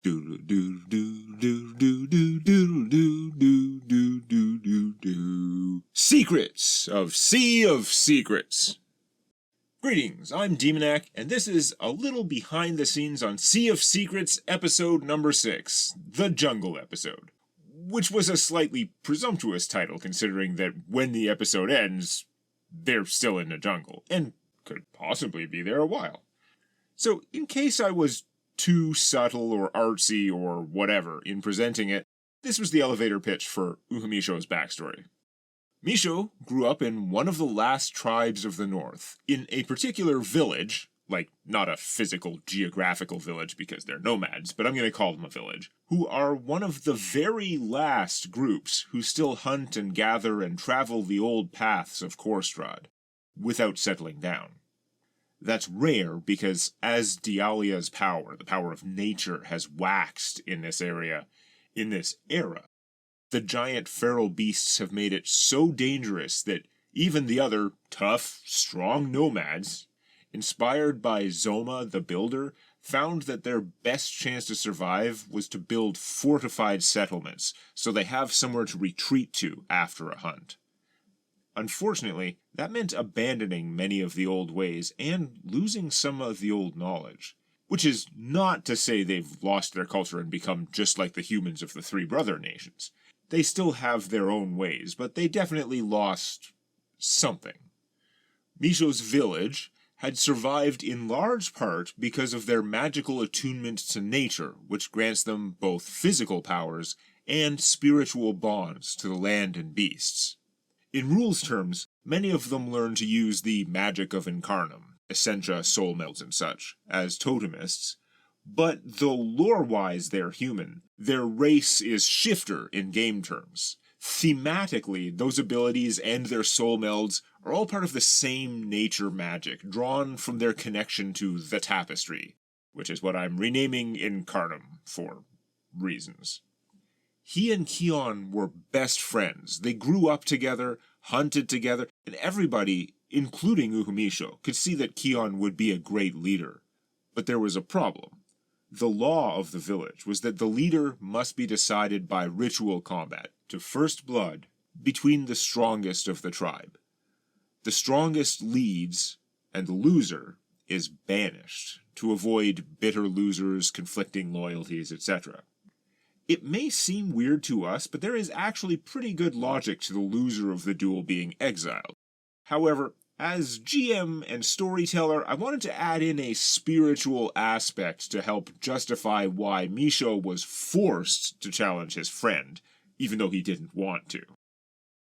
Doodle doodle doodle doodle doodle doodle doodle doodle doodle. Secrets of Sea of Secrets. Greetings, I'm Demonac, and this is a little behind the scenes on Sea of Secrets episode number 6, the Jungle episode. Which was a slightly presumptuous title considering that when the episode ends, they're still in the jungle, and could possibly be there a while. So, in case I was too subtle or artsy or whatever in presenting it, this was the elevator pitch for Uhamisho's backstory. Misho grew up in one of the last tribes of the north, in a particular village, like not a physical geographical village because they're nomads, but I'm going to call them a village, who are one of the very last groups who still hunt and gather and travel the old paths of Korstrad, without settling down. That's rare because as Dialia's power, the power of nature, has waxed in this area, in this era, the giant feral beasts have made it so dangerous that even the other tough, strong nomads, inspired by Zoma the Builder, found that their best chance to survive was to build fortified settlements, so they have somewhere to retreat to after a hunt. Unfortunately, that meant abandoning many of the old ways and losing some of the old knowledge. Which is not to say they've lost their culture and become just like the humans of the Three Brother Nations. They still have their own ways, but they definitely lost something. Misho's village had survived in large part because of their magical attunement to nature, which grants them both physical powers and spiritual bonds to the land and beasts. In rules terms, many of them learn to use the magic of Incarnum, Essentia, soul melds and such, as totemists, but though lore-wise they're human, their race is shifter in game terms. Thematically, those abilities and their soul melds are all part of the same nature magic, drawn from their connection to the tapestry, which is what I'm renaming Incarnum for reasons. He and Keon were best friends. They grew up together, hunted together, and everybody, including Uhamisho, could see that Keon would be a great leader. But there was a problem. The law of the village was that the leader must be decided by ritual combat, to first blood, between the strongest of the tribe. The strongest leads, and the loser is banished, to avoid bitter losers, conflicting loyalties, etc. It may seem weird to us, but there is actually pretty good logic to the loser of the duel being exiled. However, as GM and storyteller, I wanted to add in a spiritual aspect to help justify why Misho was forced to challenge his friend, even though he didn't want to.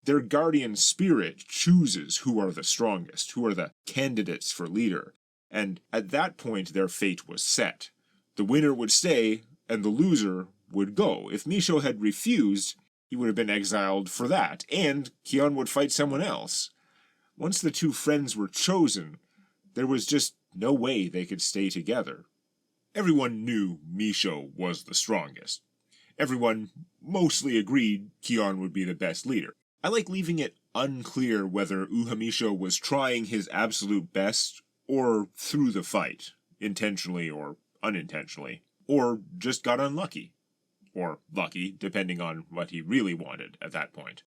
Their guardian spirit chooses who are the strongest, who are the candidates for leader, and at that point their fate was set. The winner would stay, and the loser would go. If Misho had refused, he would have been exiled for that, and Keon would fight someone else. Once the two friends were chosen, there was just no way they could stay together. Everyone knew Misho was the strongest. Everyone mostly agreed Keon would be the best leader. I like leaving it unclear whether Uhamisho was trying his absolute best or threw the fight, intentionally or unintentionally, or just got unlucky. Or lucky, depending on what he really wanted at that point.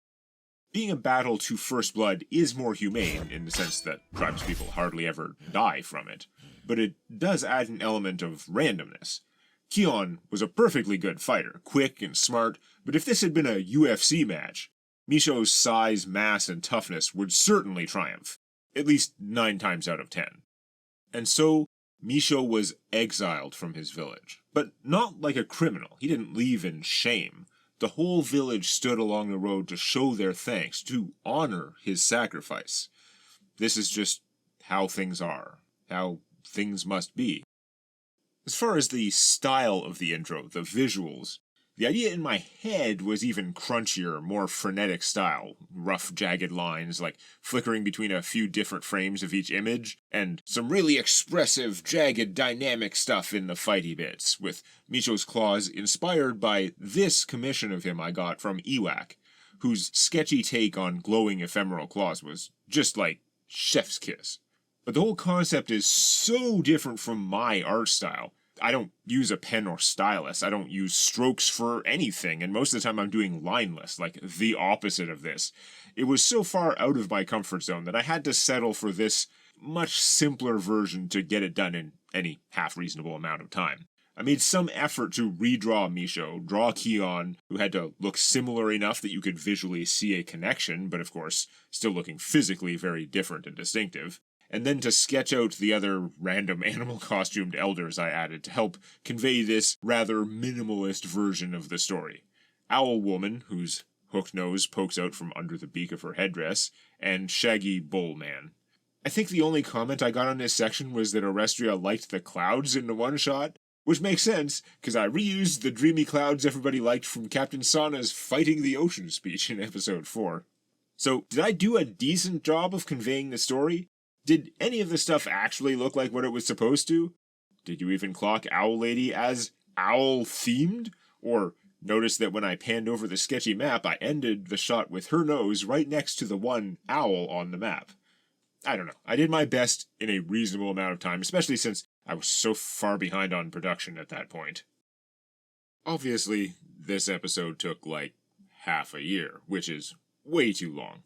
Being a battle to first blood is more humane in the sense that tribespeople hardly ever die from it, but it does add an element of randomness. Keon was a perfectly good fighter, quick and smart, but if this had been a UFC match, Misho's size, mass, and toughness would certainly triumph, at least 9 times out of 10. And so, Misho was exiled from his village, but not like a criminal. He didn't leave in shame. The whole village stood along the road to show their thanks, to honor his sacrifice. This is just how things are, how things must be. As far as the style of the intro, the visuals, the idea in my head was even crunchier, more frenetic style. Rough, jagged lines, like flickering between a few different frames of each image, and some really expressive, jagged, dynamic stuff in the fighty bits, with Misho's claws inspired by this commission of him I got from Ewak, whose sketchy take on glowing ephemeral claws was just like chef's kiss. But the whole concept is so different from my art style, I don't use a pen or stylus. I don't use strokes for anything, and most of the time I'm doing lineless, like the opposite of this. It was so far out of my comfort zone that I had to settle for this much simpler version to get it done in any half-reasonable amount of time. I made some effort to redraw Misho, draw Keon, who had to look similar enough that you could visually see a connection, but of course, still looking physically very different and distinctive, and then to sketch out the other random animal-costumed elders I added to help convey this rather minimalist version of the story. Owl Woman, whose hooked nose pokes out from under the beak of her headdress, and Shaggy Bull Man. I think the only comment I got on this section was that Orestria liked the clouds in the one-shot, which makes sense, because I reused the dreamy clouds everybody liked from Captain Sana's Fighting the Ocean speech in episode 4. So, did I do a decent job of conveying the story? Did any of the stuff actually look like what it was supposed to? Did you even clock Owl Lady as owl-themed? Or notice that when I panned over the sketchy map, I ended the shot with her nose right next to the one owl on the map? I don't know. I did my best in a reasonable amount of time, especially since I was so far behind on production at that point. Obviously, this episode took like half a year, which is way too long.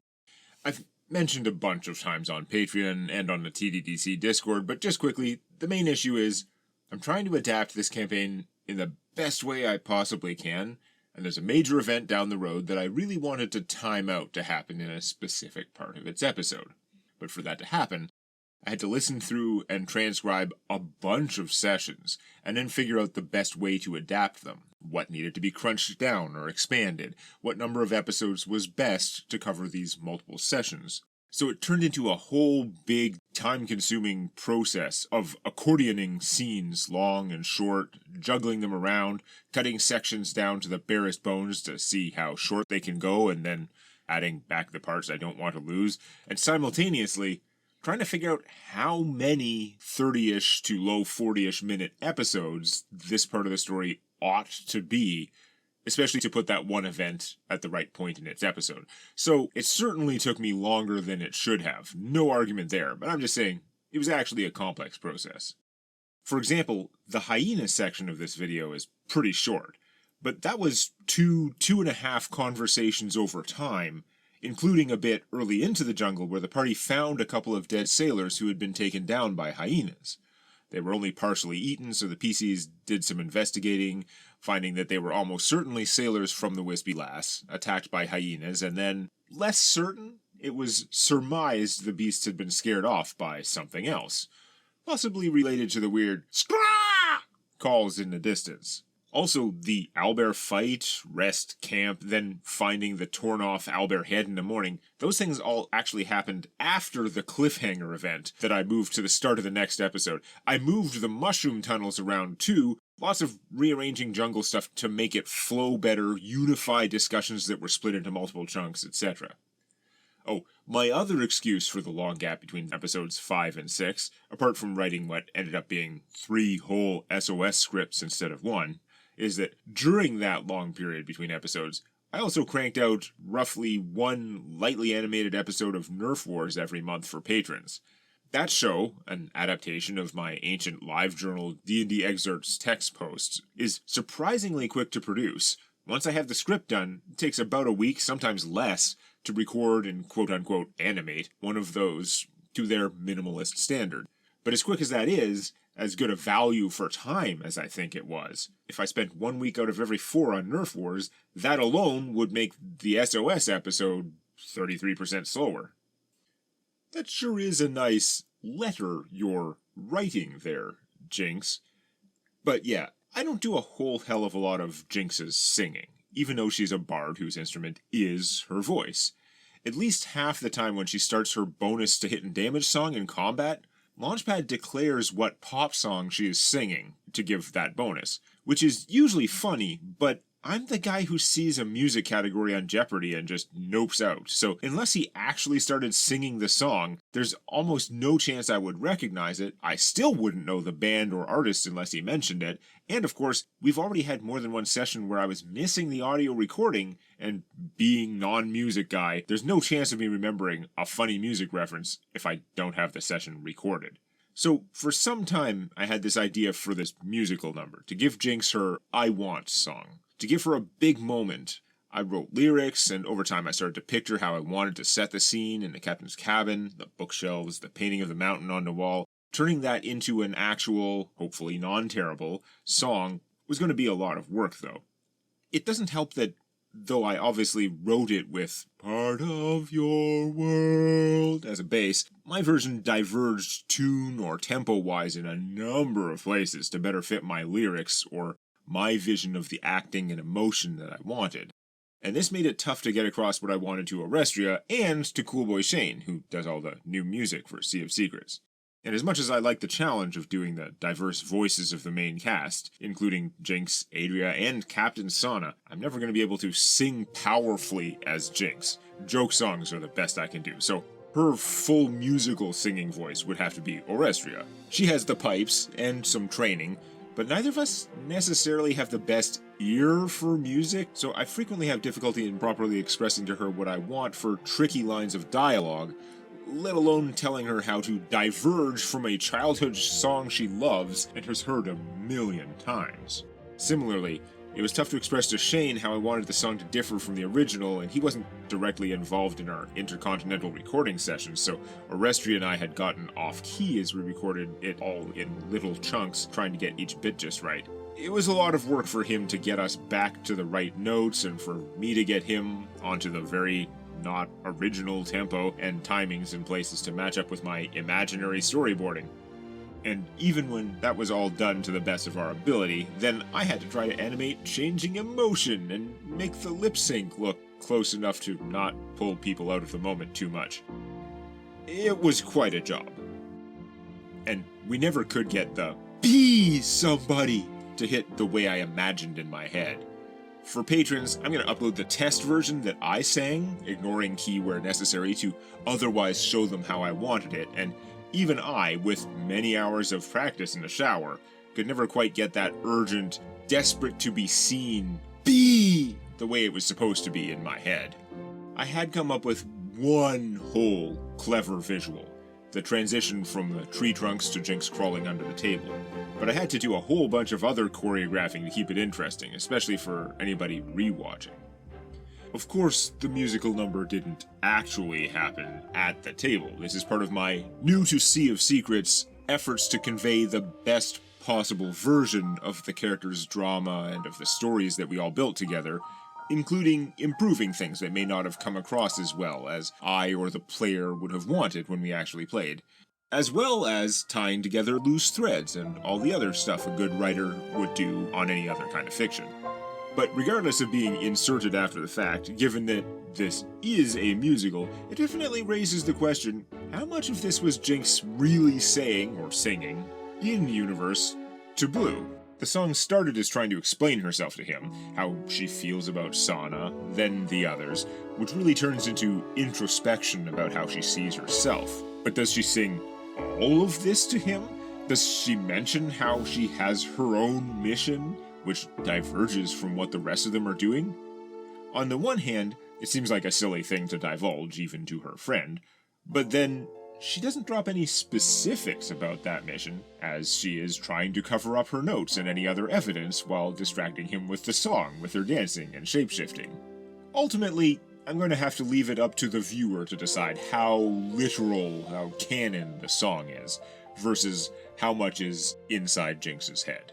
I've mentioned a bunch of times on Patreon and on the TDDC Discord, but just quickly, the main issue is I'm trying to adapt this campaign in the best way I possibly can, and there's a major event down the road that I really wanted to time out to happen in a specific part of its episode. But for that to happen, I had to listen through and transcribe a bunch of sessions, and then figure out the best way to adapt them. What needed to be crunched down or expanded, what number of episodes was best to cover these multiple sessions. So it turned into a whole big, time-consuming process of accordioning scenes, long and short, juggling them around, cutting sections down to the barest bones to see how short they can go, and then adding back the parts I don't want to lose, and simultaneously trying to figure out how many 30-ish to low 40-ish minute episodes this part of the story ought to be, especially to put that one event at the right point in its episode. So it certainly took me longer than it should have, no argument there, but I'm just saying, it was actually a complex process. For example, the hyena section of this video is pretty short, but that was two and a half conversations over time, including a bit early into the jungle where the party found a couple of dead sailors who had been taken down by hyenas. They were only partially eaten, so the PCs did some investigating, finding that they were almost certainly sailors from the Wispy Lass, attacked by hyenas, and then, less certain, it was surmised the beasts had been scared off by something else, possibly related to the weird "Scrah!" calls in the distance. Also, the owlbear fight, rest, camp, then finding the torn-off owlbear head in the morning, those things all actually happened after the cliffhanger event that I moved to the start of the next episode. I moved the mushroom tunnels around too, lots of rearranging jungle stuff to make it flow better, unify discussions that were split into multiple chunks, etc. Oh, my other excuse for the long gap between episodes 5 and 6, apart from writing what ended up being 3 whole SoS scripts instead of 1, is that during that long period between episodes, I also cranked out roughly 1 lightly animated episode of Nerf Wars every month for patrons. That show, an adaptation of my ancient live journal D&D Excerpts text posts, is surprisingly quick to produce. Once I have the script done, it takes about a week, sometimes less, to record and quote-unquote animate one of those to their minimalist standard. But as quick as that is, as good a value for time as I think it was. If I spent 1 week out of every 4 on Nerf Wars, that alone would make the SOS episode 33% slower. That sure is a nice letter you're writing there, Jinx. But yeah, I don't do a whole hell of a lot of Jinx's singing, even though she's a bard whose instrument is her voice. At least half the time when she starts her bonus to hit and damage song in combat, Launchpad declares what pop song she is singing to give that bonus, which is usually funny, but I'm the guy who sees a music category on Jeopardy and just nopes out, so unless he actually started singing the song, there's almost no chance I would recognize it, I still wouldn't know the band or artist unless he mentioned it, and of course, we've already had more than one session where I was missing the audio recording, and being non-music guy, there's no chance of me remembering a funny music reference if I don't have the session recorded. So, for some time, I had this idea for this musical number, to give Jinx her I Want song. To give her a big moment, I wrote lyrics, and over time I started to picture how I wanted to set the scene in the captain's cabin, the bookshelves, the painting of the mountain on the wall. Turning that into an actual, hopefully non-terrible, song was going to be a lot of work, though. It doesn't help that, though I obviously wrote it with "part of your world" as a base, my version diverged tune or tempo-wise in a number of places to better fit my lyrics or my vision of the acting and emotion that I wanted. And this made it tough to get across what I wanted to Orestria and to Coolboy Shane, who does all the new music for Sea of Secrets. And as much as I like the challenge of doing the diverse voices of the main cast, including Jinx, Adria, and Captain Sana, I'm never going to be able to sing powerfully as Jinx. Joke songs are the best I can do, so her full musical singing voice would have to be Orestria. She has the pipes and some training, but neither of us necessarily have the best ear for music, so I frequently have difficulty in properly expressing to her what I want for tricky lines of dialogue, let alone telling her how to diverge from a childhood song she loves and has heard a million times. Similarly, it was tough to express to Shane how I wanted the song to differ from the original, and he wasn't directly involved in our intercontinental recording sessions, so Orestria and I had gotten off-key as we recorded it all in little chunks, trying to get each bit just right. It was a lot of work for him to get us back to the right notes, and for me to get him onto the very not original tempo and timings in places to match up with my imaginary storyboarding. And even when that was all done to the best of our ability, then I had to try to animate changing emotion and make the lip sync look close enough to not pull people out of the moment too much. It was quite a job. And we never could get the "be somebody" to hit the way I imagined in my head. For patrons, I'm going to upload the test version that I sang, ignoring key where necessary to otherwise show them how I wanted it, and even I, with many hours of practice in the shower, could never quite get that urgent, desperate to be seen, "be" the way it was supposed to be in my head. I had come up with one whole clever visual, the transition from the tree trunks to Jinx crawling under the table, but I had to do a whole bunch of other choreographing to keep it interesting, especially for anybody rewatching. Of course, the musical number didn't actually happen at the table. This is part of my new to Sea of Secrets efforts to convey the best possible version of the character's drama and of the stories that we all built together, including improving things that may not have come across as well as I or the player would have wanted when we actually played, as well as tying together loose threads and all the other stuff a good writer would do on any other kind of fiction. But regardless of being inserted after the fact, given that this is a musical, it definitely raises the question, how much of this was Jinx really saying, or singing, in-universe, to Blue? The song started as trying to explain herself to him, how she feels about Sana, then the others, which really turns into introspection about how she sees herself. But does she sing all of this to him? Does she mention how she has her own mission, which diverges from what the rest of them are doing? On the one hand, it seems like a silly thing to divulge, even to her friend, but then she doesn't drop any specifics about that mission, as she is trying to cover up her notes and any other evidence while distracting him with the song, with her dancing and shapeshifting. Ultimately, I'm going to have to leave it up to the viewer to decide how literal, how canon the song is, versus how much is inside Jinx's head.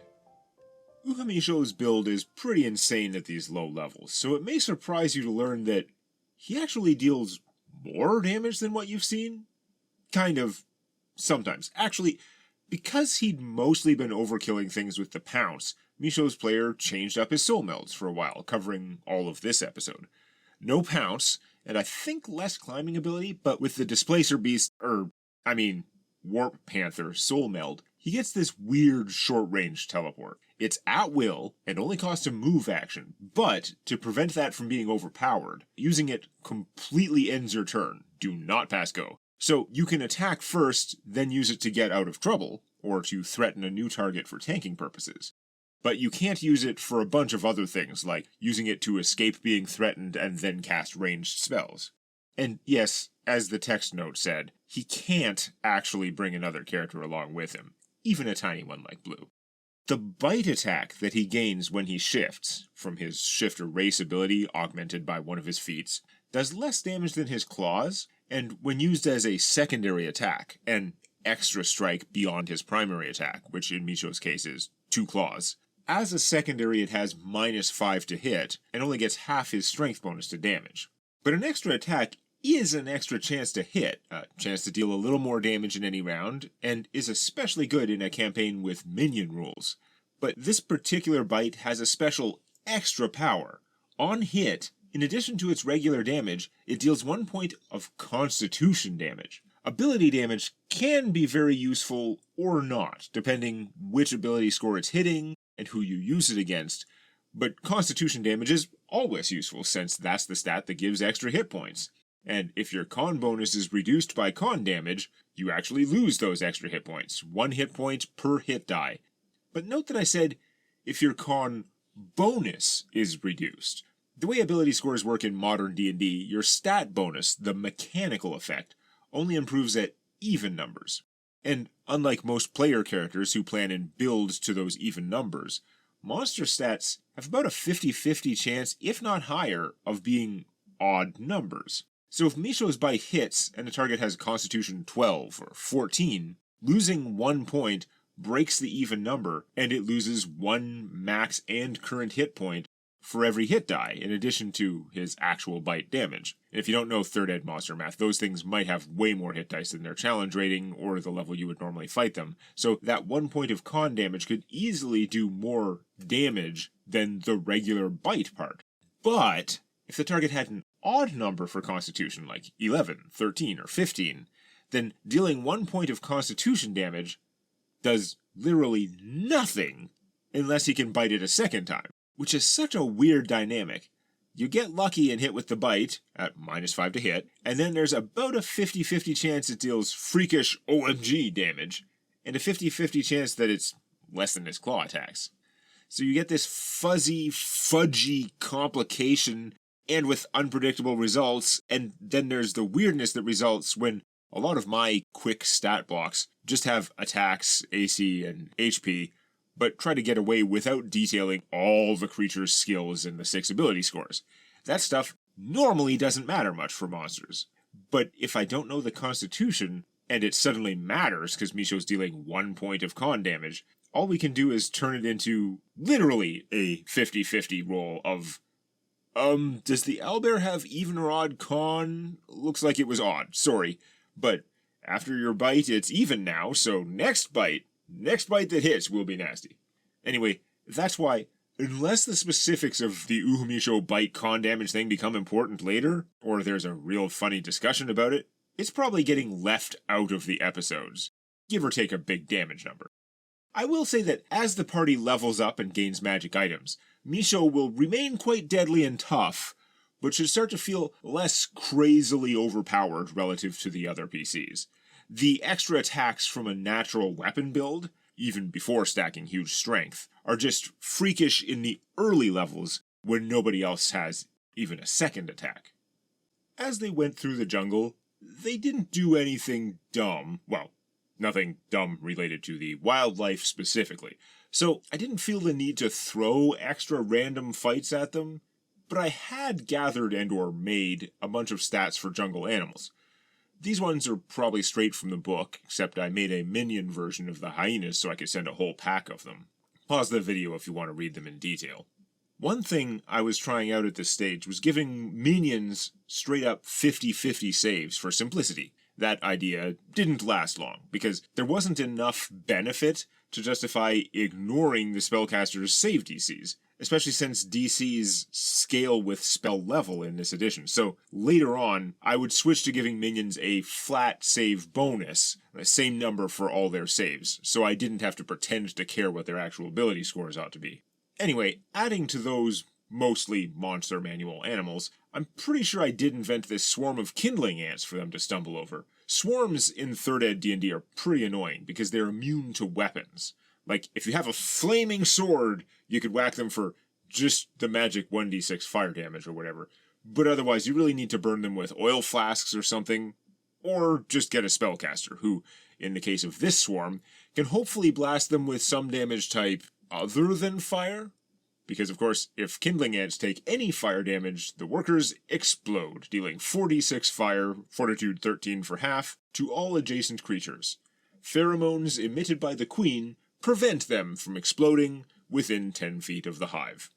Uhamisho's build is pretty insane at these low levels, so it may surprise you to learn that he actually deals more damage than what you've seen. Kind of. Sometimes. Actually, because he'd mostly been overkilling things with the pounce, Misho's player changed up his soul melds for a while, covering all of this episode. No pounce, and I think less climbing ability, but with the Displacer Beast, Warp Panther soul meld, he gets this weird short-range teleport. It's at will, and only costs a move action, but to prevent that from being overpowered, using it completely ends your turn. Do not pass go. So you can attack first, then use it to get out of trouble, or to threaten a new target for tanking purposes. But you can't use it for a bunch of other things, like using it to escape being threatened and then cast ranged spells. And yes, as the text note said, he can't actually bring another character along with him, even a tiny one like Blue. The bite attack that he gains when he shifts, from his shifter race ability augmented by one of his feats, does less damage than his claws, and when used as a secondary attack, an extra strike beyond his primary attack, which in Misho's case is 2 claws, as a secondary it has -5 to hit, and only gets half his strength bonus to damage. But an extra attack is an extra chance to hit, a chance to deal a little more damage in any round, and is especially good in a campaign with minion rules. But this particular bite has a special extra power. On hit, in addition to its regular damage, it deals 1 point of constitution damage. Ability damage can be very useful or not, depending which ability score it's hitting and who you use it against, but constitution damage is always useful since that's the stat that gives extra hit points. And if your con bonus is reduced by con damage, you actually lose those extra hit points, 1 hit point per hit die. But note that I said, if your con bonus is reduced. The way ability scores work in modern D&D, your stat bonus, the mechanical effect, only improves at even numbers. And unlike most player characters who plan and build to those even numbers, monster stats have about a 50-50 chance, if not higher, of being odd numbers. So if Misho's bite hits and the target has Constitution 12 or 14, losing 1 point breaks the even number, and it loses 1 max and current hit point for every hit die, in addition to his actual bite damage. And if you don't know 3rd Ed monster math, those things might have way more hit dice than their challenge rating or the level you would normally fight them. So that 1 point of con damage could easily do more damage than the regular bite part. But if the target had an odd number for Constitution, like 11, 13, or 15, then dealing 1 point of Constitution damage does literally nothing unless he can bite it a second time, which is such a weird dynamic. You get lucky and hit with the bite, at -5 to hit, and then there's about a 50-50 chance it deals freakish OMG damage, and a 50-50 chance that it's less than his claw attacks. So you get this fuzzy, fudgy complication, and with unpredictable results, and then there's the weirdness that results when a lot of my quick stat blocks just have attacks, AC, and HP, but try to get away without detailing all the creature's skills and the 6 ability scores. That stuff normally doesn't matter much for monsters. But if I don't know the Constitution, and it suddenly matters because Misho's dealing 1 point of con damage, all we can do is turn it into literally a 50-50 roll of, does the Owlbear have even or odd con? Looks like it was odd, sorry. But after your bite, it's even now, so next bite that hits will be nasty. Anyway, that's why, unless the specifics of the Uhamisho bite con damage thing become important later, or there's a real funny discussion about it, it's probably getting left out of the episodes, give or take a big damage number. I will say that as the party levels up and gains magic items, Misho will remain quite deadly and tough, but should start to feel less crazily overpowered relative to the other PCs. The extra attacks from a natural weapon build, even before stacking huge strength, are just freakish in the early levels when nobody else has even a second attack. As they went through the jungle, they didn't do anything dumb, well, nothing dumb related to the wildlife specifically, so I didn't feel the need to throw extra random fights at them, but I had gathered and or made a bunch of stats for jungle animals. These ones are probably straight from the book, except I made a minion version of the hyenas so I could send a whole pack of them. Pause the video if you want to read them in detail. One thing I was trying out at this stage was giving minions straight up 50-50 saves for simplicity. That idea didn't last long, because there wasn't enough benefit to justify ignoring the spellcaster's save DCs, especially since DCs scale with spell level in this edition. So later on, I would switch to giving minions a flat save bonus, the same number for all their saves, so I didn't have to pretend to care what their actual ability scores ought to be. Anyway, adding to those mostly monster manual animals, I'm pretty sure I did invent this swarm of kindling ants for them to stumble over. Swarms in 3rd Ed D&D are pretty annoying because they're immune to weapons. Like, if you have a flaming sword, you could whack them for just the magic 1d6 fire damage or whatever. but otherwise you really need to burn them with oil flasks or something, or just get a spellcaster, who, in the case of this swarm, can hopefully blast them with some damage type other than fire. Because, of course, if kindling ants take any fire damage, the workers explode, dealing 46 fire, fortitude 13 for half, to all adjacent creatures. Pheromones emitted by the queen prevent them from exploding within 10 feet of the hive.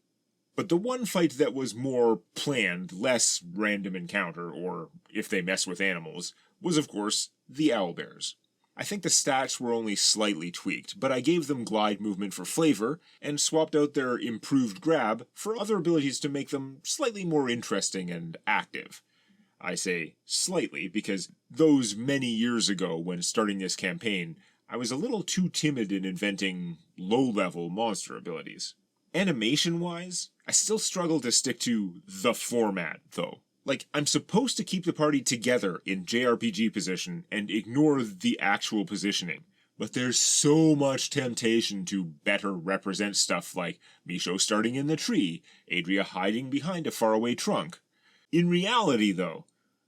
But the one fight that was more planned, less random encounter, or if they mess with animals, was, of course, the Owlbears. I think the stats were only slightly tweaked, but I gave them glide movement for flavor, and swapped out their improved grab for other abilities to make them slightly more interesting and active. I say slightly because those many years ago when starting this campaign, I was a little too timid in inventing low-level monster abilities. Animation-wise, I still struggle to stick to the format, though. Like, I'm supposed to keep the party together in JRPG position and ignore the actual positioning, but there's so much temptation to better represent stuff like Misho starting in the tree, Adria hiding behind a faraway trunk. In reality, though,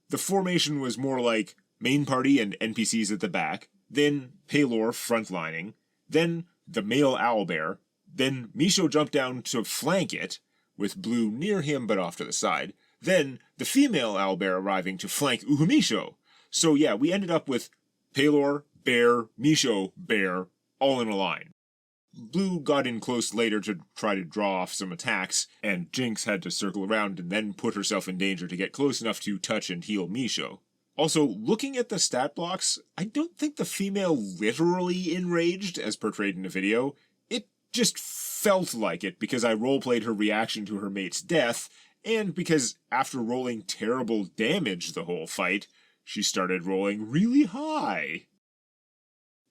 the formation was more like main party and NPCs at the back, then Paylor frontlining, then the male owlbear, then Misho jumped down to flank it, with Blue near him but off to the side, then the female owlbear arriving to flank Uhamisho. So yeah, we ended up with Paylor, bear, Misho, bear, all in a line. Blue got in close later to try to draw off some attacks, and Jinx had to circle around and then put herself in danger to get close enough to touch and heal Misho. Also, looking at the stat blocks, I don't think the female literally enraged, as portrayed in the video. It just felt like it because I roleplayed her reaction to her mate's death, and because after rolling terrible damage the whole fight, she started rolling really high.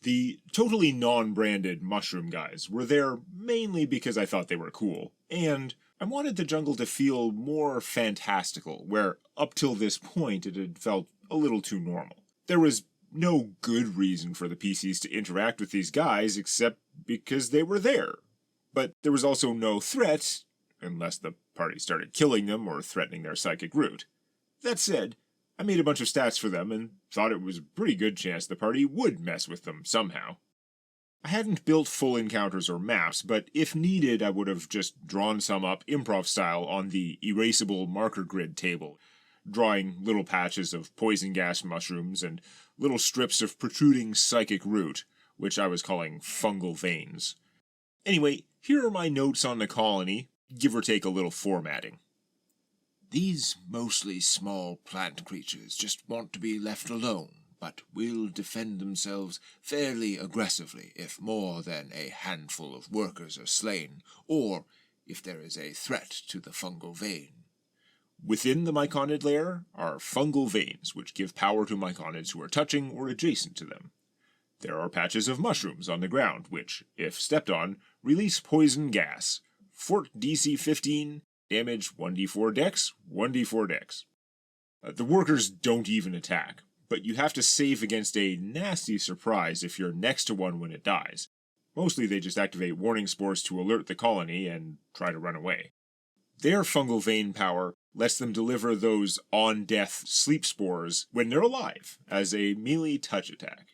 The totally non-branded mushroom guys were there mainly because I thought they were cool, and I wanted the jungle to feel more fantastical, where up till this point it had felt a little too normal. There was no good reason for the PCs to interact with these guys except because they were there. But there was also no threat, unless the party started killing them or threatening their psychic root. That said, I made a bunch of stats for them and thought it was a pretty good chance the party would mess with them somehow. I hadn't built full encounters or maps, but if needed I would have just drawn some up improv style on the erasable marker grid table, drawing little patches of poison gas mushrooms and little strips of protruding psychic root, which I was calling fungal veins. Anyway, here are my notes on the colony, give or take a little formatting. These mostly small plant creatures just want to be left alone, but will defend themselves fairly aggressively if more than a handful of workers are slain, or if there is a threat to the fungal vein. Within the myconid layer are fungal veins, which give power to myconids who are touching or adjacent to them. There are patches of mushrooms on the ground, which, if stepped on, release poison gas. Fort DC 15, damage 1d4 dex, 1d4 dex. The workers don't even attack, but you have to save against a nasty surprise if you're next to one when it dies. Mostly they just activate warning spores to alert the colony and try to run away. Their fungal vein power lets them deliver those on-death sleep spores when they're alive, as a melee touch attack.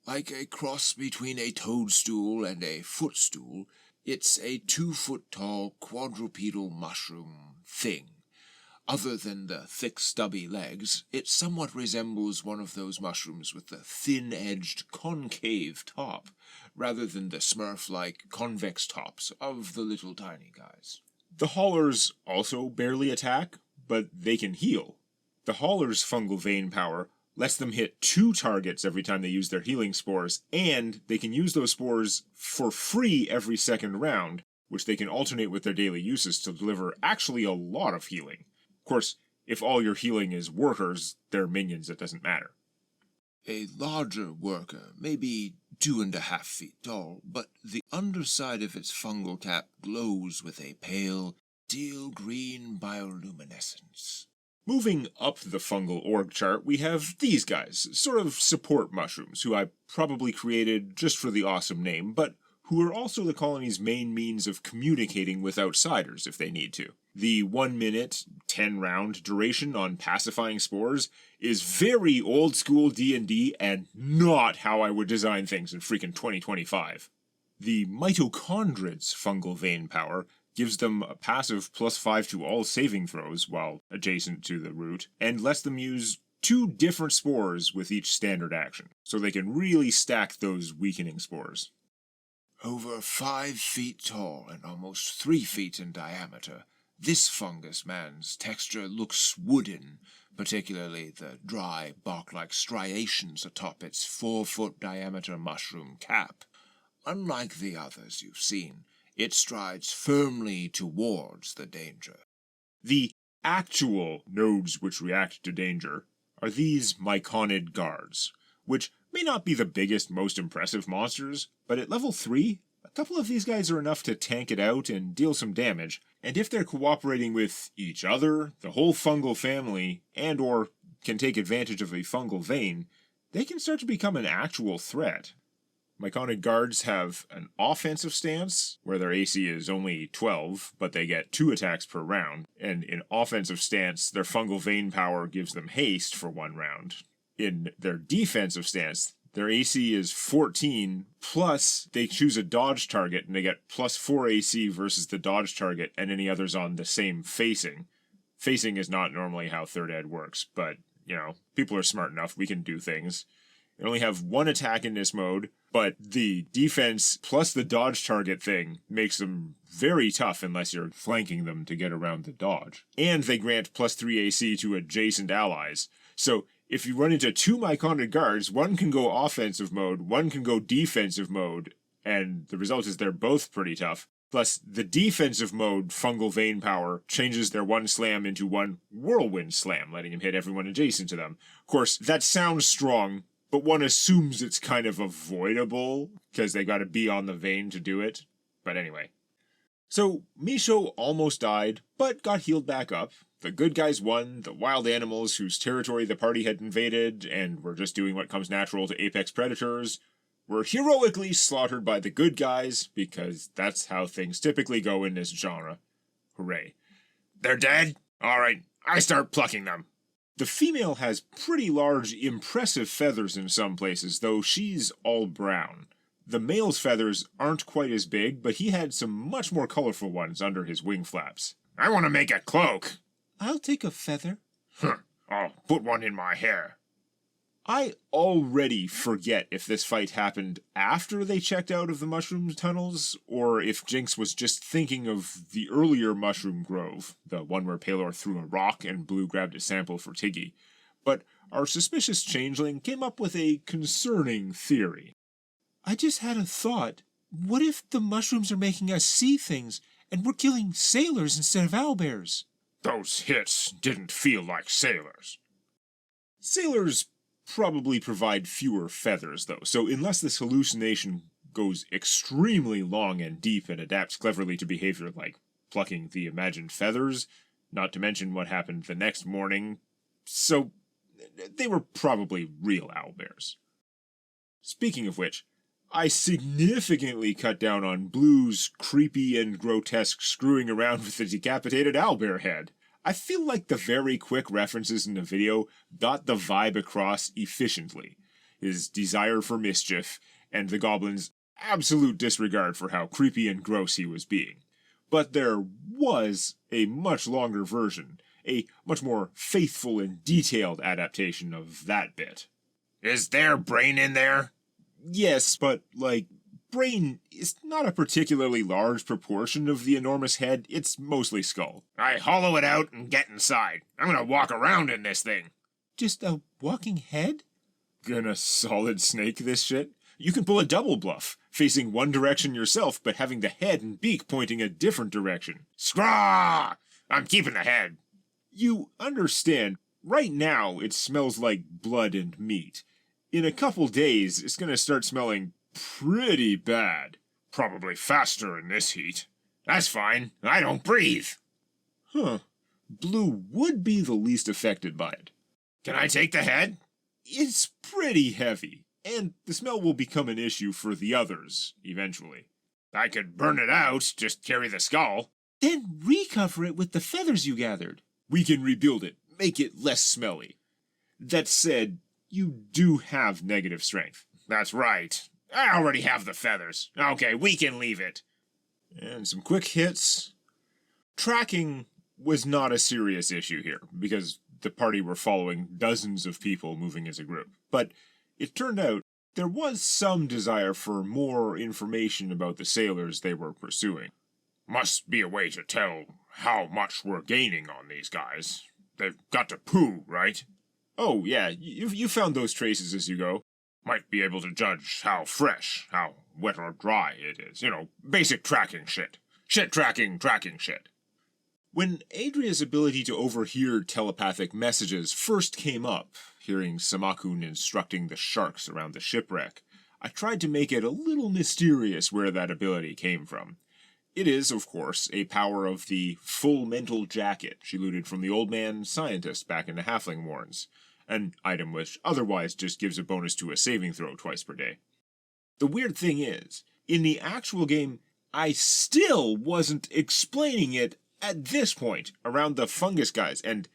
Like a cross between a toadstool and a footstool, it's a 2-foot-tall quadrupedal mushroom thing. Other than the thick stubby legs, it somewhat resembles one of those mushrooms with the thin-edged concave top, rather than the Smurf-like convex tops of the little tiny guys. The haulers also barely attack, but they can heal. The haulers' fungal vein power lets them hit 2 targets every time they use their healing spores, and they can use those spores for free every second round, which they can alternate with their daily uses to deliver actually a lot of healing. Of course, if all your healing is workers, they're minions, it doesn't matter. A larger worker may be 2.5 feet tall, but the underside of its fungal cap glows with a pale, teal green bioluminescence. Moving up the fungal org chart, we have these guys, sort of support mushrooms, who I probably created just for the awesome name, but who are also the colony's main means of communicating with outsiders if they need to. The 1 minute, 10 round duration on pacifying spores is very old school D&D and not how I would design things in freaking 2025. The mitochondrids' fungal vein power gives them a passive +5 to all saving throws while adjacent to the root, and lets them use 2 different spores with each standard action, so they can really stack those weakening spores. Over 5 feet tall and almost 3 feet in diameter, this fungus man's texture looks wooden, particularly the dry, bark-like striations atop its 4-foot diameter mushroom cap. Unlike the others you've seen, it strides firmly towards the danger. The actual nodes which react to danger are these Myconid guards, which may not be the biggest, most impressive monsters, but at level 3, a couple of these guys are enough to tank it out and deal some damage, and if they're cooperating with each other, the whole fungal family, and or can take advantage of a fungal vein, they can start to become an actual threat. Myconid guards have an offensive stance, where their AC is only 12, but they get 2 attacks per round, and in offensive stance, their fungal vein power gives them haste for 1 round. In their defensive stance, their AC is 14, plus they choose a dodge target, and they get +4 AC versus the dodge target and any others on the same facing. Facing is not normally how 3rd Ed works, but, you know, people are smart enough, we can do things. They only have 1 attack in this mode, but the defense plus the dodge target thing makes them very tough unless you're flanking them to get around the dodge. And they grant +3 AC to adjacent allies. So if you run into 2 Myconid guards, one can go offensive mode, one can go defensive mode, and the result is they're both pretty tough. Plus, the defensive mode fungal vein power changes their 1 slam into 1 whirlwind slam, letting him hit everyone adjacent to them. Of course, that sounds strong, but one assumes it's kind of avoidable, because they gotta be on the vein to do it. But anyway. So, Misho almost died, but got healed back up. The good guys won, the wild animals whose territory the party had invaded, and were just doing what comes natural to apex predators, were heroically slaughtered by the good guys, because that's how things typically go in this genre. Hooray. They're dead? Alright, I start plucking them. The female has pretty large, impressive feathers in some places, though she's all brown. The male's feathers aren't quite as big, but he had some much more colorful ones under his wing flaps. I want to make a cloak. I'll take a feather. I'll put one in my hair. I already forget if this fight happened after they checked out of the mushroom tunnels, or if Jinx was just thinking of the earlier mushroom grove, the one where Palor threw a rock and Blue grabbed a sample for Tiggy. But our suspicious changeling came up with a concerning theory. I just had a thought. What if the mushrooms are making us see things, and we're killing sailors instead of owlbears? Those hits didn't feel like sailors. Sailors probably provide fewer feathers, though, so unless this hallucination goes extremely long and deep and adapts cleverly to behavior like plucking the imagined feathers, not to mention what happened the next morning, so they were probably real owlbears. Speaking of which, I significantly cut down on Blue's creepy and grotesque screwing around with the decapitated owlbear head. I feel like the very quick references in the video got the vibe across efficiently. His desire for mischief, and the goblin's absolute disregard for how creepy and gross he was being. But there was a much longer version, a much more faithful and detailed adaptation of that bit. Is there brain in there? Yes, but, like, brain is not a particularly large proportion of the enormous head, it's mostly skull. I hollow it out and get inside. I'm gonna walk around in this thing. Just a walking head? Gonna solid snake this shit? You can pull a double bluff, facing one direction yourself, but having the head and beak pointing a different direction. Scraw! I'm keeping the head. You understand, right now it smells like blood and meat. In a couple days, it's gonna start smelling pretty bad. Probably faster in this heat. That's fine. I don't breathe. Huh. Blue would be the least affected by it. Can I take the head? It's pretty heavy, and the smell will become an issue for the others, eventually. I could burn it out, just carry the skull. Then recover it with the feathers you gathered. We can rebuild it, make it less smelly. That said, you do have negative strength. That's right. I already have the feathers. Okay, we can leave it. And some quick hits. Tracking was not a serious issue here, because the party were following dozens of people moving as a group. But it turned out there was some desire for more information about the sailors they were pursuing. Must be a way to tell how much we're gaining on these guys. They've got to poo, right? Oh, yeah, you found those traces as you go. Might be able to judge how fresh, how wet or dry it is. You know, basic tracking shit. Shit tracking shit. When Adria's ability to overhear telepathic messages first came up, hearing Samakun instructing the sharks around the shipwreck, I tried to make it a little mysterious where that ability came from. It is, of course, a power of the full mental jacket she looted from the old man scientist back in the Halfling Warrens, an item which otherwise just gives a bonus to a saving throw twice per day. The weird thing is, in the actual game, I still wasn't explaining it at this point around the fungus guys, and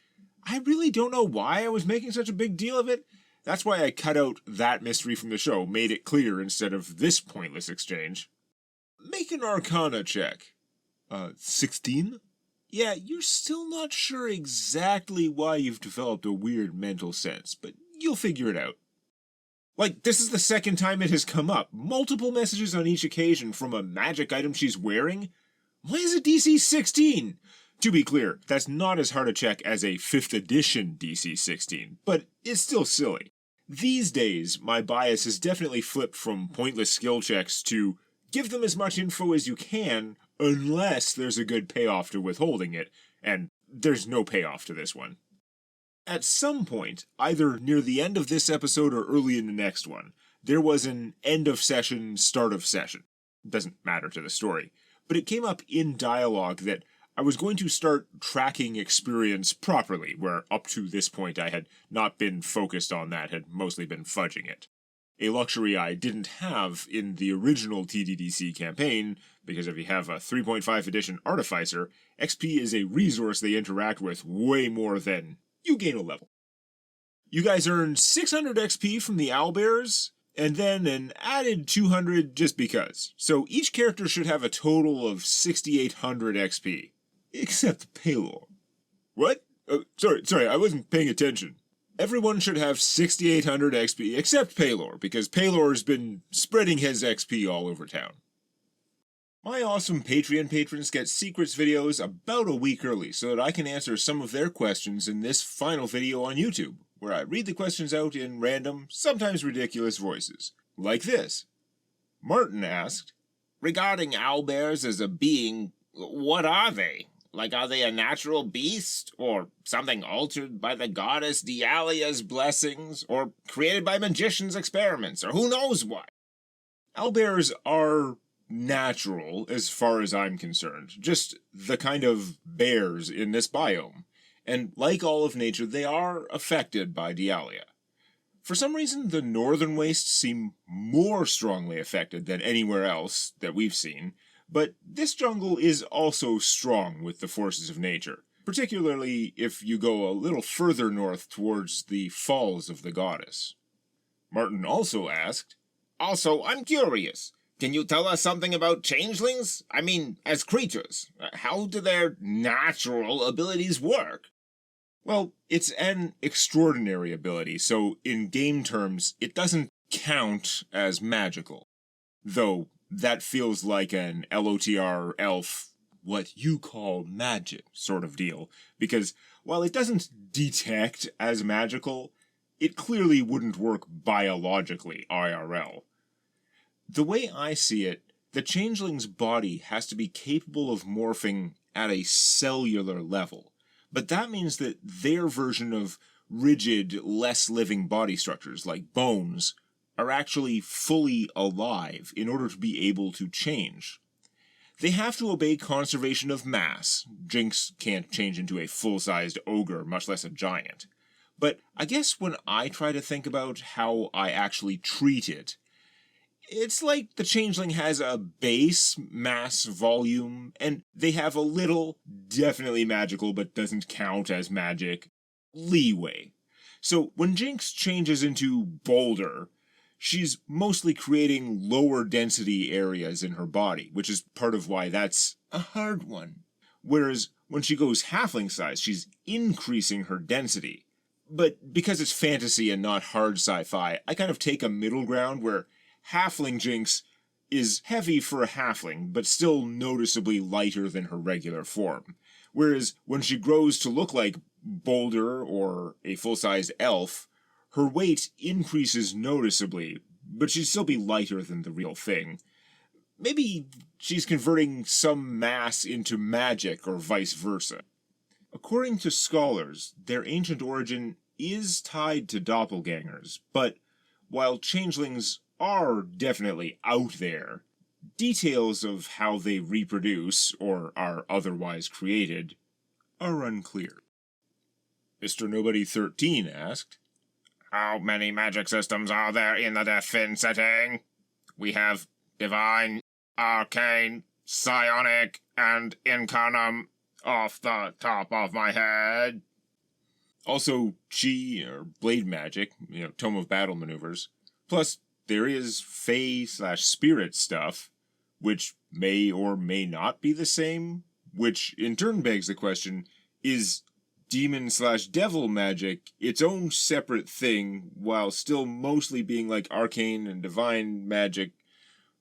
I really don't know why I was making such a big deal of it. That's why I cut out that mystery from the show, made it clear instead of this pointless exchange. Make an Arcana check. 16? Yeah, you're still not sure exactly why you've developed a weird mental sense, but you'll figure it out. Like, this is the second time it has come up. Multiple messages on each occasion from a magic item she's wearing? Why is it DC 16? To be clear, that's not as hard a check as a 5th edition DC 16, but it's still silly. These days, my bias has definitely flipped from pointless skill checks to give them as much info as you can, unless there's a good payoff to withholding it, and there's no payoff to this one. At some point, either near the end of this episode or early in the next one, there was an end of session, start of session. Doesn't matter to the story. But it came up in dialogue that I was going to start tracking experience properly, where up to this point I had not been focused on that, had mostly been fudging it. A luxury I didn't have in the original TDDC campaign, because if you have a 3.5 edition Artificer, XP is a resource they interact with way more than you gain a level. You guys earn 600 XP from the Owlbears, and then an added 200 just because. So each character should have a total of 6,800 XP. Except Paylor. What? Sorry, I wasn't paying attention. Everyone should have 6,800 XP except Paylor, because Paylor's been spreading his XP all over town. My awesome Patreon patrons get secrets videos about a week early so that I can answer some of their questions in this final video on YouTube, where I read the questions out in random, sometimes ridiculous voices. Like this. Martin asked, regarding owlbears as a being, what are they? Like, are they a natural beast? Or something altered by the goddess Dialia's blessings? Or created by magicians' experiments? Or who knows what? Owlbears are natural, as far as I'm concerned. Just the kind of bears in this biome. And like all of nature, they are affected by Dialia. For some reason, the northern wastes seem more strongly affected than anywhere else that we've seen, but this jungle is also strong with the forces of nature, particularly if you go a little further north towards the falls of the goddess. Martin also asked, also, I'm curious. Can you tell us something about changelings? I mean, as creatures, how do their natural abilities work? Well, it's an extraordinary ability, so in game terms, it doesn't count as magical. Though, that feels like an LOTR elf, what you call magic sort of deal, because while it doesn't detect as magical, it clearly wouldn't work biologically IRL. The way I see it, the changeling's body has to be capable of morphing at a cellular level, but that means that their version of rigid, less living body structures, like bones, are actually fully alive in order to be able to change. They have to obey conservation of mass. Jinx can't change into a full-sized ogre, much less a giant. But I guess when I try to think about how I actually treat it, It's like the Changeling has a base mass volume, and they have a little, definitely magical but doesn't count as magic, leeway. So when Jinx changes into Boulder, she's mostly creating lower density areas in her body, which is part of why that's a hard one. Whereas when she goes halfling size, she's increasing her density. But because it's fantasy and not hard sci-fi, I kind of take a middle ground where halfling Jinx is heavy for a halfling, but still noticeably lighter than her regular form. Whereas when she grows to look like Boulder or a full-size elf, her weight increases noticeably, but she'd still be lighter than the real thing. Maybe she's converting some mass into magic or vice versa. According to scholars, their ancient origin is tied to doppelgangers, but while changelings are definitely out there, details of how they reproduce or are otherwise created are unclear. Mr. Nobody 13 asked, "How many magic systems are there in the DEATHFIN setting? We have Divine, Arcane, Psionic, and Incarnum off the top of my head." Also, Chi, or Blade Magic, Tome of Battle maneuvers. Plus, there is Fey/Spirit stuff, which may or may not be the same, which in turn begs the question, is demon/devil magic its own separate thing, while still mostly being like arcane and divine magic?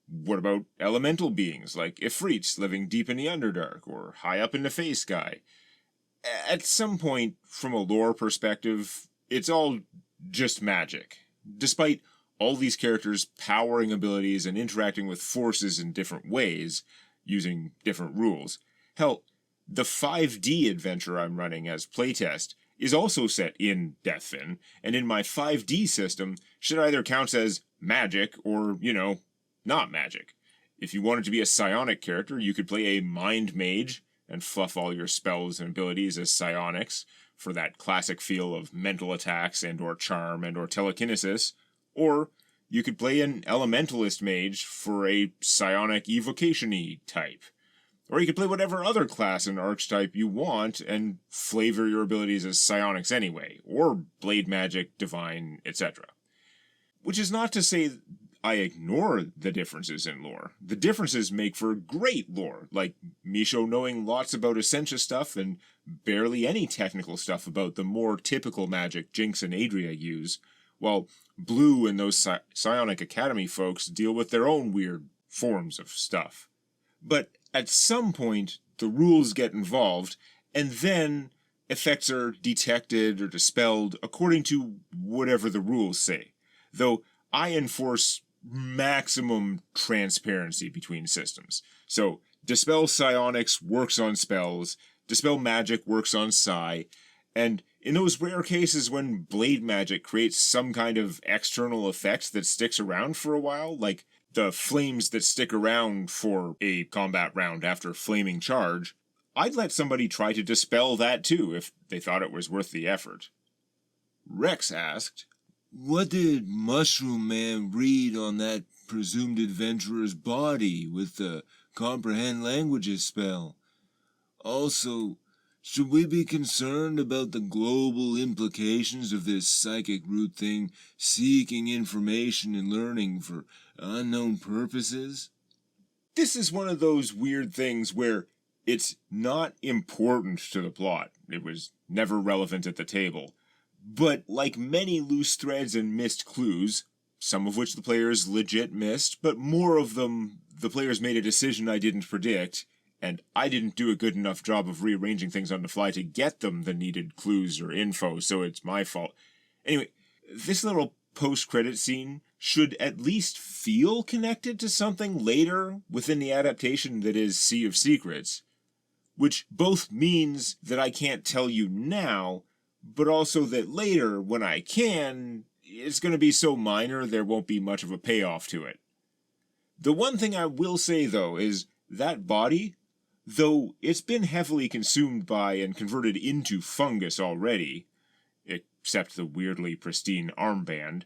What about elemental beings, like Ifrits living deep in the Underdark, or high up in the Feysky? At some point, from a lore perspective, it's all just magic, despite all these characters powering abilities and interacting with forces in different ways, using different rules. Hell, the 5D adventure I'm running as playtest is also set in DEATHFIN, and in my 5D system, should either counts as magic or, not magic. If you wanted to be a psionic character, you could play a mind mage and fluff all your spells and abilities as psionics for that classic feel of mental attacks and or charm and or telekinesis, or you could play an elementalist mage for a psionic evocation-y type. Or you could play whatever other class and archetype you want and flavor your abilities as psionics anyway, or blade magic, divine, etc. Which is not to say I ignore the differences in lore. The differences make for great lore, like Misho knowing lots about Essentia stuff and barely any technical stuff about the more typical magic Jinx and Adria use, while Blue and those Psionic Academy folks deal with their own weird forms of stuff. But at some point, the rules get involved, and then effects are detected or dispelled according to whatever the rules say. Though I enforce maximum transparency between systems. So, Dispel Psionics works on spells, Dispel Magic works on Psi, and in those rare cases when Blade Magic creates some kind of external effect that sticks around for a while, like the flames that stick around for a combat round after flaming charge, I'd let somebody try to dispel that too if they thought it was worth the effort. Rex asked, "What did Mushroom Man read on that presumed adventurer's body with the Comprehend Languages spell? Also, should we be concerned about the global implications of this psychic root thing seeking information and learning for unknown purposes?" This is one of those weird things where it's not important to the plot. It was never relevant at the table. But like many loose threads and missed clues, some of which the players legit missed, but more of them the players made a decision I didn't predict, and I didn't do a good enough job of rearranging things on the fly to get them the needed clues or info, so it's my fault. Anyway, this little post-credit scene should at least feel connected to something later within the adaptation that is Sea of Secrets, which both means that I can't tell you now, but also that later, when I can, it's going to be so minor there won't be much of a payoff to it. The one thing I will say, though, is that body, though it's been heavily consumed by and converted into fungus already, except the weirdly pristine armband,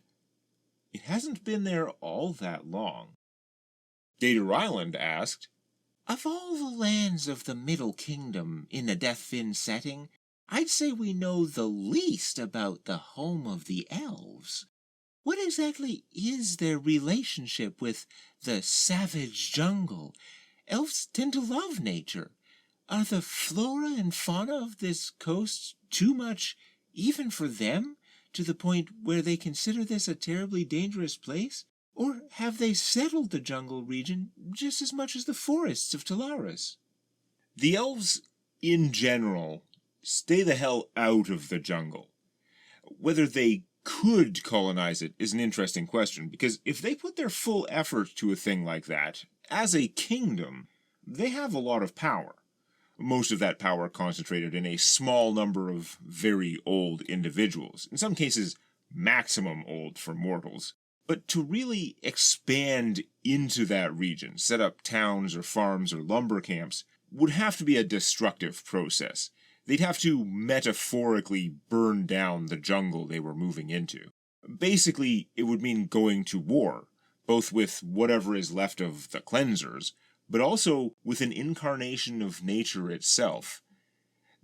it hasn't been there all that long. Data Ryland asked, Of all the lands of the Middle Kingdom in the DEATHFIN setting, I'd say we know the least about the home of the Elves. What exactly is their relationship with the savage jungle? Elves tend to love nature. Are the flora and fauna of this coast too much even for them, to the point where they consider this a terribly dangerous place? Or have they settled the jungle region just as much as the forests of Talaris? The Elves, in general, stay the hell out of the jungle. Whether they could colonize it is an interesting question, because if they put their full effort to a thing like that, as a kingdom, they have a lot of power. Most of that power concentrated in a small number of very old individuals, in some cases maximum old for mortals. But to really expand into that region, set up towns or farms or lumber camps, would have to be a destructive process. They'd have to metaphorically burn down the jungle they were moving into. Basically, it would mean going to war, both with whatever is left of the cleansers, but also with an incarnation of nature itself.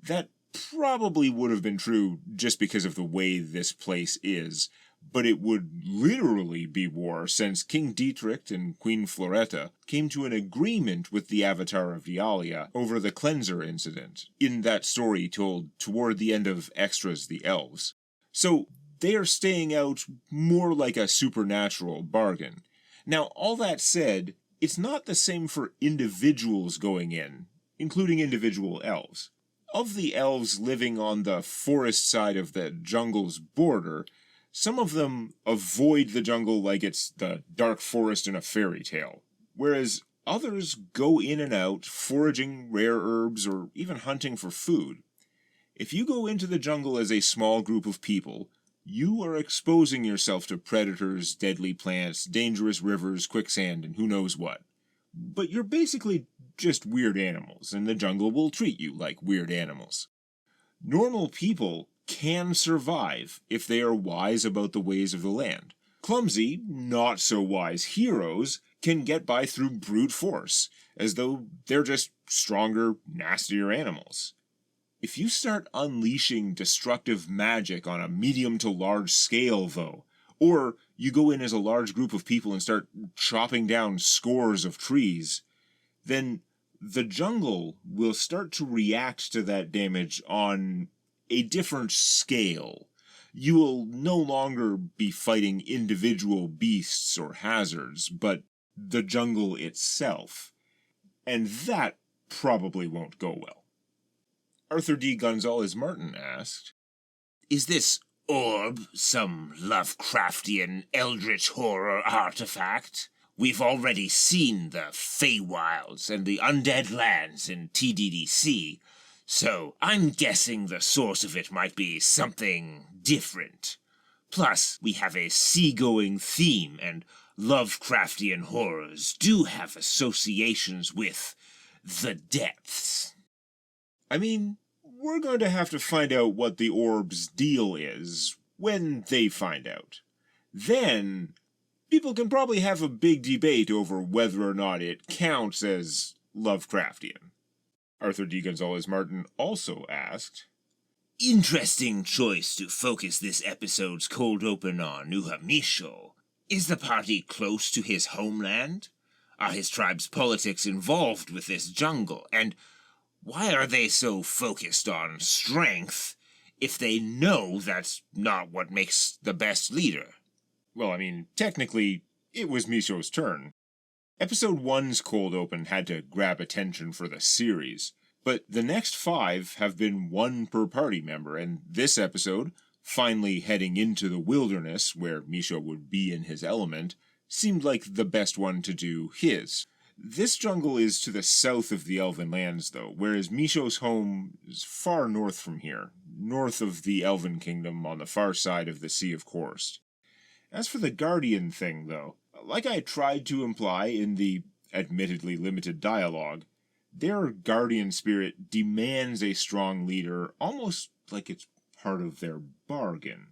That probably would have been true just because of the way this place is, but it would literally be war since King Dietrich and Queen Floretta came to an agreement with the Avatar of Dialia over the Cleanser incident, in that story told toward the end of Extras the Elves. So they are staying out more like a supernatural bargain. Now, all that said, it's not the same for individuals going in, including individual elves. Of the elves living on the forest side of the jungle's border, some of them avoid the jungle like it's the dark forest in a fairy tale, whereas others go in and out, foraging rare herbs or even hunting for food. If you go into the jungle as a small group of people, you are exposing yourself to predators, deadly plants, dangerous rivers, quicksand, and who knows what. But you're basically just weird animals, and the jungle will treat you like weird animals. Normal people can survive if they are wise about the ways of the land. Clumsy, not so wise heroes can get by through brute force, as though they're just stronger, nastier animals. If you start unleashing destructive magic on a medium to large scale, though, or you go in as a large group of people and start chopping down scores of trees, then the jungle will start to react to that damage on a different scale. You will no longer be fighting individual beasts or hazards, but the jungle itself. And that probably won't go well. Arthur D. Gonzalez Martin asked, Is this orb some Lovecraftian Eldritch horror artifact? We've already seen the Feywilds and the Undead Lands in TDDC, so I'm guessing the source of it might be something different. Plus, we have a seagoing theme, and Lovecraftian horrors do have associations with the depths. I mean, we're going to have to find out what the orb's deal is when they find out. Then, people can probably have a big debate over whether or not it counts as Lovecraftian. Arthur D. Gonzalez Martin also asked, Interesting choice to focus this episode's cold open on Uhamisho. Is the party close to his homeland? Are his tribe's politics involved with this jungle? And why are they so focused on strength if they know that's not what makes the best leader? Well, I mean, technically, it was Misho's turn. Episode 1's cold open had to grab attention for the series, but the next 5 have been one per party member, and this episode, finally heading into the wilderness where Misho would be in his element, seemed like the best one to do his. This jungle is to the south of the Elven lands, though, whereas Misho's home is far north from here, north of the Elven Kingdom on the far side of the Sea of Korst. As for the Guardian thing, though, like I tried to imply in the admittedly limited dialogue, their Guardian spirit demands a strong leader, almost like it's part of their bargain.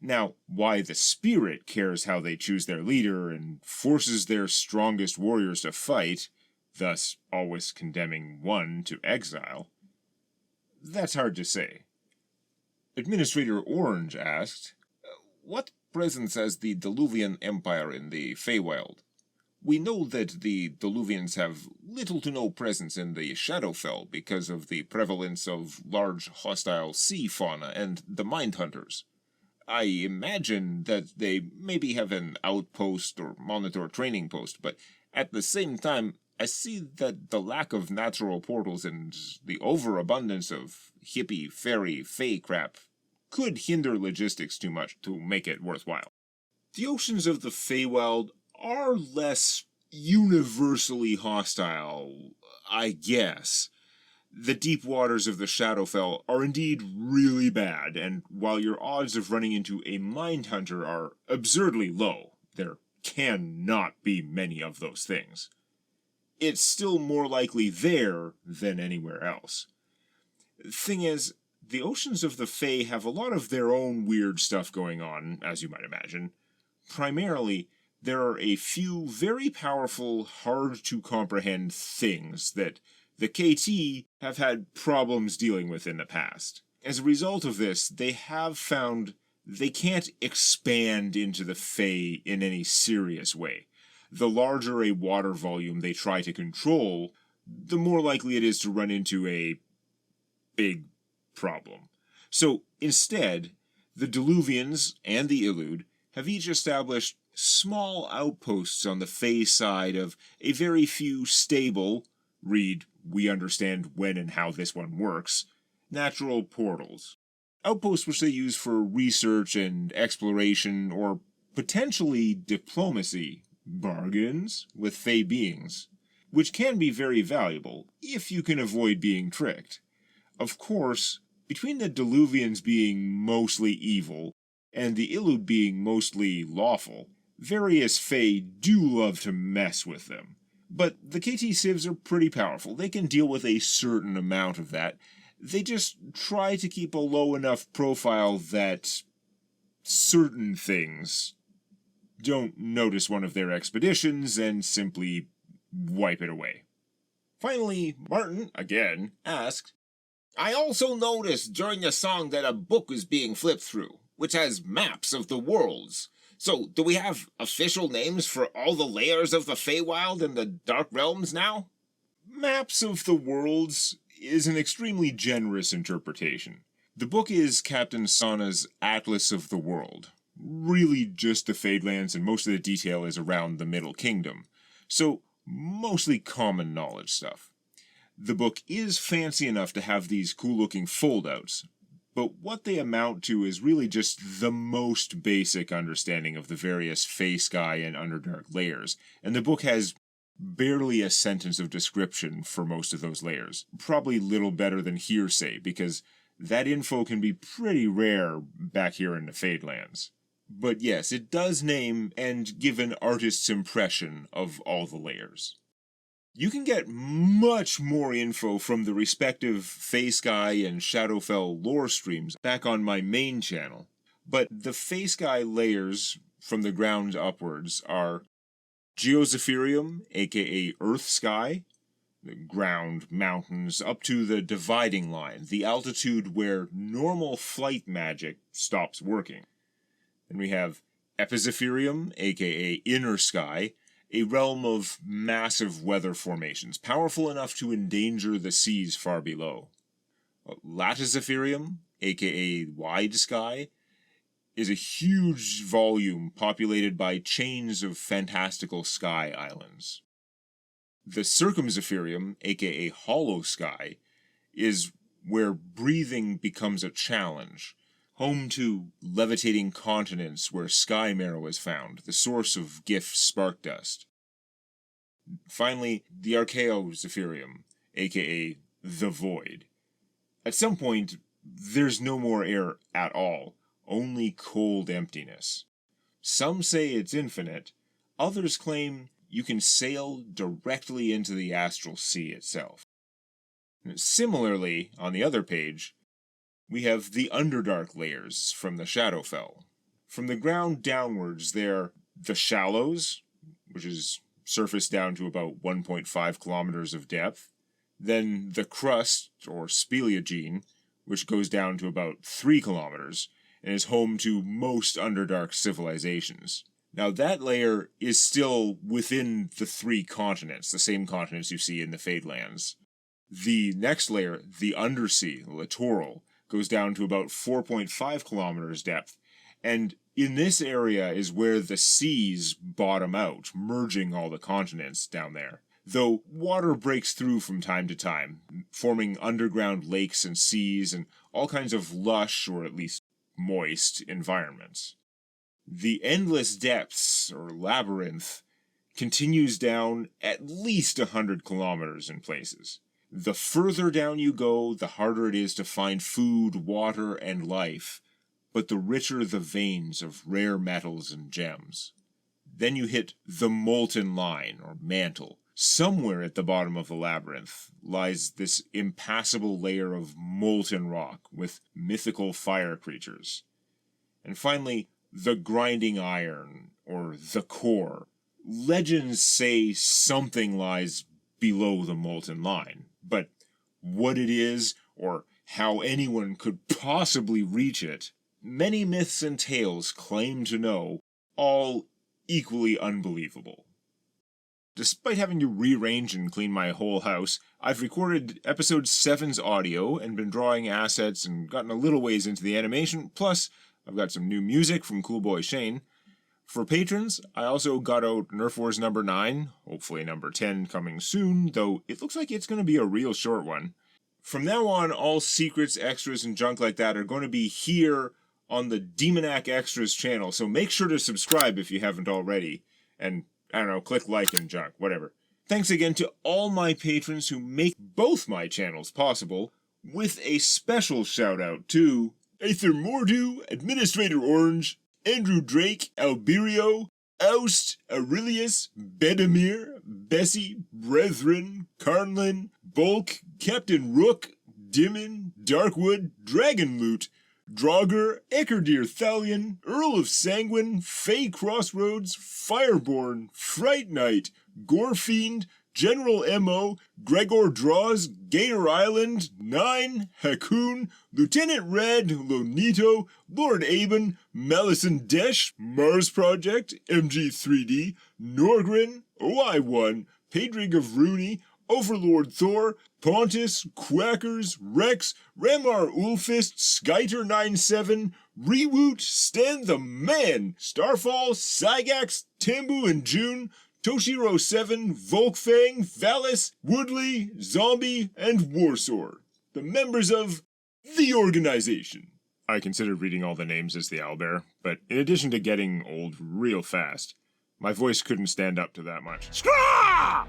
Now, why the spirit cares how they choose their leader and forces their strongest warriors to fight, thus always condemning one to exile, that's hard to say. Administrator Orange asked, "What presence has the Diluvian Empire in the Feywild? We know that the Diluvians have little to no presence in the Shadowfell because of the prevalence of large hostile sea fauna and the Mind Hunters. I imagine that they maybe have an outpost or monitor training post, but at the same time, I see that the lack of natural portals and the overabundance of hippie, fairy, fey crap could hinder logistics too much to make it worthwhile. The oceans of the Feywild are less universally hostile, I guess. The deep waters of the Shadowfell are indeed really bad, and while your odds of running into a Mind Hunter are absurdly low, there cannot be many of those things. It's still more likely there than anywhere else. Thing is, the oceans of the Fae have a lot of their own weird stuff going on, as you might imagine. Primarily, there are a few very powerful, hard-to-comprehend things that the KT have had problems dealing with in the past. As a result of this, they have found they can't expand into the Fae in any serious way. The larger a water volume they try to control, the more likely it is to run into a big problem. So, instead, the Diluvians and the Illud have each established small outposts on the Fae side of a very few stable, read, we understand when and how this one works, natural portals. Outposts which they use for research and exploration, or potentially diplomacy, bargains with Fae beings, which can be very valuable if you can avoid being tricked. Of course, between the Diluvians being mostly evil and the Illud being mostly lawful, various Fae do love to mess with them. But the KT civs are pretty powerful. They can deal with a certain amount of that. They just try to keep a low enough profile that certain things don't notice one of their expeditions and simply wipe it away. Finally, Martin, again, asked, "I also noticed during the song that a book is being flipped through, which has maps of the worlds. So, do we have official names for all the layers of the Feywild and the Dark Realms now?" Maps of the worlds is an extremely generous interpretation. The book is Captain Sana's Atlas of the World. Really just the Fadelands, and most of the detail is around the Middle Kingdom. So, mostly common knowledge stuff. The book is fancy enough to have these cool-looking foldouts, but what they amount to is really just the most basic understanding of the various Feysky and Underdark layers, and the book has barely a sentence of description for most of those layers. Probably little better than hearsay, because that info can be pretty rare back here in the Fadelands. But yes, it does name and give an artist's impression of all the layers. You can get much more info from the respective Feysky and Shadowfell lore streams back on my main channel, but the Feysky layers from the ground upwards are Geozephirium, aka Earth Sky, the ground, mountains, up to the dividing line, the altitude where normal flight magic stops working. Then we have Epizephirium, aka Inner Sky, a realm of massive weather formations, powerful enough to endanger the seas far below. Latizephirium, aka Wide Sky, is a huge volume populated by chains of fantastical sky islands. The Circumzephirium, aka Hollow Sky, is where breathing becomes a challenge, home to levitating continents where sky marrow is found, the source of Gif spark dust. Finally, the Archaeozephirium, aka the Void. At some point, there's no more air at all, only cold emptiness. Some say it's infinite, others claim you can sail directly into the astral sea itself. Similarly, on the other page, we have the Underdark layers from the Shadowfell. From the ground downwards, they're the shallows, which is surface down to about 1.5 kilometers of depth. Then the crust, or speleogene, which goes down to about 3 kilometers, and is home to most Underdark civilizations. Now that layer is still within the 3 continents, the same continents you see in the Fadelands. The next layer, the undersea, the littoral, goes down to about 4.5 kilometers depth, and in this area is where the seas bottom out, merging all the continents down there. Though water breaks through from time to time, forming underground lakes and seas and all kinds of lush, or at least moist, environments. The endless depths, or labyrinth, continues down at least 100 kilometers in places. The further down you go, the harder it is to find food, water, and life, but the richer the veins of rare metals and gems. Then you hit the molten line, or mantle. Somewhere at the bottom of the labyrinth lies this impassable layer of molten rock with mythical fire creatures. And finally, the grinding iron, or the core. Legends say something lies below the molten line, but what it is, or how anyone could possibly reach it, many myths and tales claim to know, all equally unbelievable. Despite having to rearrange and clean my whole house, I've recorded episode 7's audio and been drawing assets and gotten a little ways into the animation, plus I've got some new music from Cool Boy Shane. For patrons, I also got out Nerf Wars number 9, hopefully number 10 coming soon, though it looks like it's going to be a real short one. From now on, all secrets, extras, and junk like that are going to be here on the Demonac Extras channel, so make sure to subscribe if you haven't already, and I don't know, click like and junk, whatever. Thanks again to all my patrons who make both my channels possible, with a special shout out to Aether Mordu, Administrator Orange, Andrew Drake, Alberio, Oust, Aurelius, Bedamir, Bessie, Brethren, Carnlin, Bulk, Captain Rook, Dimmin, Darkwood, Dragonloot, Draugr, Eckerdeer Thalion, Earl of Sanguine, Fey Crossroads, Fireborn, Fright Knight, Gorefiend, General M.O., Gregor Draws, Gator Island, Nine, Hakoon, Lieutenant Red, Lonito, Lord Aben, Malison Desh, Mars Project, MG3D, Norgrin, OI1, Pedrig of Rooney, Overlord Thor, Pontus, Quackers, Rex, Ramar Ulfist, Skyter97, Rewoot, Stan the Man, Starfall, Sygax, Tambu and June, Toshiro 7, Volkfang, Valis, Woodley, Zombie, and Warsaw, the members of the organization. I considered reading all the names as the Owlbear, but in addition to getting old real fast, my voice couldn't stand up to that much. Scraw!